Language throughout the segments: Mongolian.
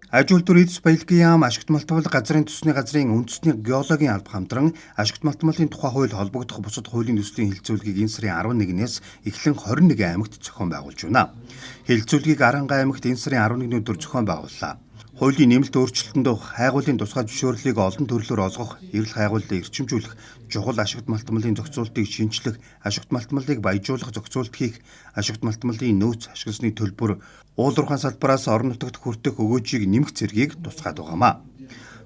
Аж үйлдвэр эдс баялагын яам, ашигт малтмал газрын төсний газрын үндэсний геологийн алба хамтран ашигт малтмалын тухай хууль холбогдох бусад хуулийн төслийн хэлэлцүүлгийг энэ сарын 11-ээс эхлэн 21 аймагт зохион байгуулж байна. Хэлэлцүүлгийг Аранга аймагт энэ сарын 11-ний өдөр зохион байгууллаа. Хуулийн нэмэлт өөрчлөлтөнд хайгуулын тусгай зөвшөөрлийг олон төрлөөр олгох, эрэл хайгуулыг эрчимжүүлэх, чухал ашигт малтмалын зохицуултыг шинжлэх, ашигт малтмалыг баяжуулах зохицуулт хийх, ашигт малтмалын нөөц ашигласны төлбөр, уулуурхайн салбараас орон нутагт хүртэх өгөөжийг нэмэх зэргийг тусгаад байгаамаа.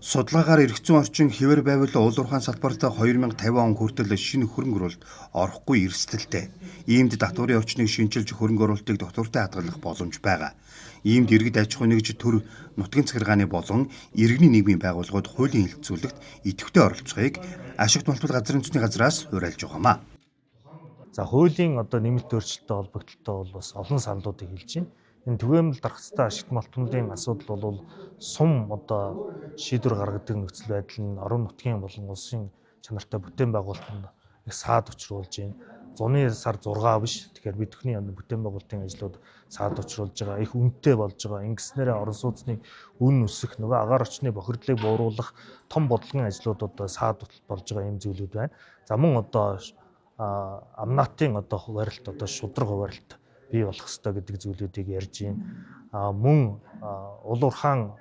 Судалгаагаар эргэцүүн орчин хэвээр байвал уулуурхайн салбарт 2050 он хүртэл шинэ хөрөнгө оруулалт орохгүй эрсдэлтэй. Иймд татварын орчныг шинжилж хөрөнгө оруулалтыг доктортой хадгалах боломж байгаа. Иймд иргэд аж ахуй нэгж төр нутгийн захиргааны болон иргэний нийгмийн байгууллагууд хуулийн хэлэлцүүлэгт идэвхтэй оролцохыг ашигт малтмал газрын төсний газраас уриалж байгаамаа. За хуулийн нэмэлт өөрчлөлттэй холбогдлолтой бол бас олон саналуудыг хэлж байна. Энэ түгээмэл дарахцтай ашигт малтмалын асуудал бол сум шийдвэр гаргадаг нөхцөл байдал нь орон нутгийн болон улсын чанартай бүтээн байгуулалтанд их саад учруулж байна. Зуны сар 6 биш. Тэгэхээр бид бүхний бүтээн байгуулалтын ажлууд саад учруулж байгаа, их үнэтэй болж байгаа. Ингэснээрээ орон сууцны үн өсөх, нөгөө агаар орчны бохирдлыг бууруулах том бодлогын ажлууд саад болж байгаа юм зүйлүүд байна. За мөн амнаатын хуваарлт шудраг хуваарлт бий болох ёстой гэдэг зүйлүүдийг ярьж байна. Мөн улуурхаан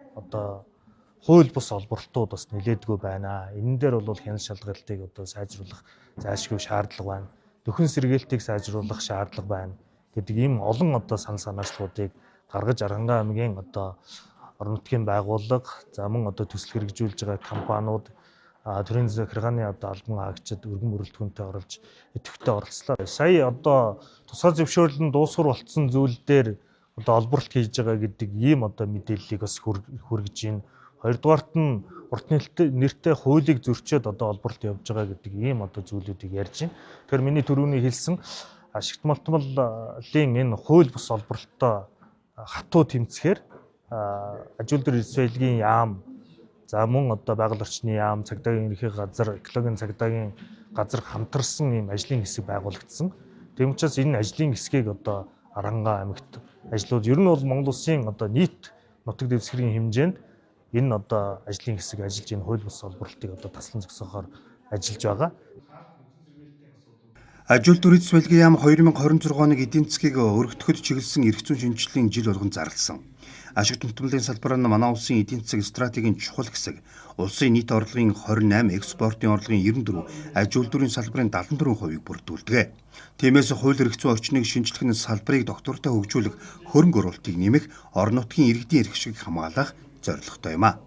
хууль бус олборлтууд бас нэлээдгүй байна. Энэ дээр бол хяналт шалгалтыг сайжруулах зайлшгүй шаардлага байна. Дөхөн сэргээлтийг сайжруулах шаардлага байна гэдэг ийм олон санаачлуудыг гаргаж Аранга аймгийн орон нутгийн байгууллага, за мөн төсөл хэрэгжүүлж байгаа компаниуд, төрийн захиргааны албан хаагчид өргөн бүрэлдэхүүнтэй оролж идэвхтэй оролцлоо. Сая тусгай зөвшөөрөл нь дуусгар болцсон зүйл дээр олборлт хийж байгаа гэдэг ийм мэдээллийг бас хүргэж байна. Хоёрдугаарт нь урт нэртэй хуулийг зөрчөөд олборлт явж байгаа гэдэг ийм зүйлүүдийг ярьж байна. Тэгэхээр миний түрүүний хэлсэн ашигт малтмалын энэ хууль бус олборлолтоо хатуу тэмцэхээр аж үйлдвэр эдс баялагын яам, за мөн байгаль орчны яам, цагдаагийн ерөнхий газар, экологийн цагдаагийн газар хамтарсан ийм ажлын хэсэг байгуулагдсан. Тийм учраас энэ ажлын хэсгийг Аранга аймагт ажлууд ер нь бол Монгол Улсын нийт нутаг дэвсгэрийн хэмжээнд энэ ажлын хэсэг ажиллаж энэ хууль бус олборлтыг таслан зогсоохоор ажиллаж байгаа. Аж үйлдвэр эдс баялагын яам 2026 оног эдийн засгийг өргөдөхөд чиглэсэн эрх зүйн шинжилгээний жил болгон зарласан. Ашигт малтмалын салбар нь манай улсын эдийн засаг стратегийн чухал хэсэг. Улсын нийт орлогын 28, экспортын орлогын 94, аж үйлдвэрийн салбарын 74%-ийг бүрдүүлдэг. Тиймээс хууль эрх зүйн орчныг шинжлэх нь салбарыг доктортой хөгжүүлэх, хөрөнгө оруулалтыг нэмэх, орон нутгийн иргэдийн эрх шигийг хамгаалах зорилготой юм а.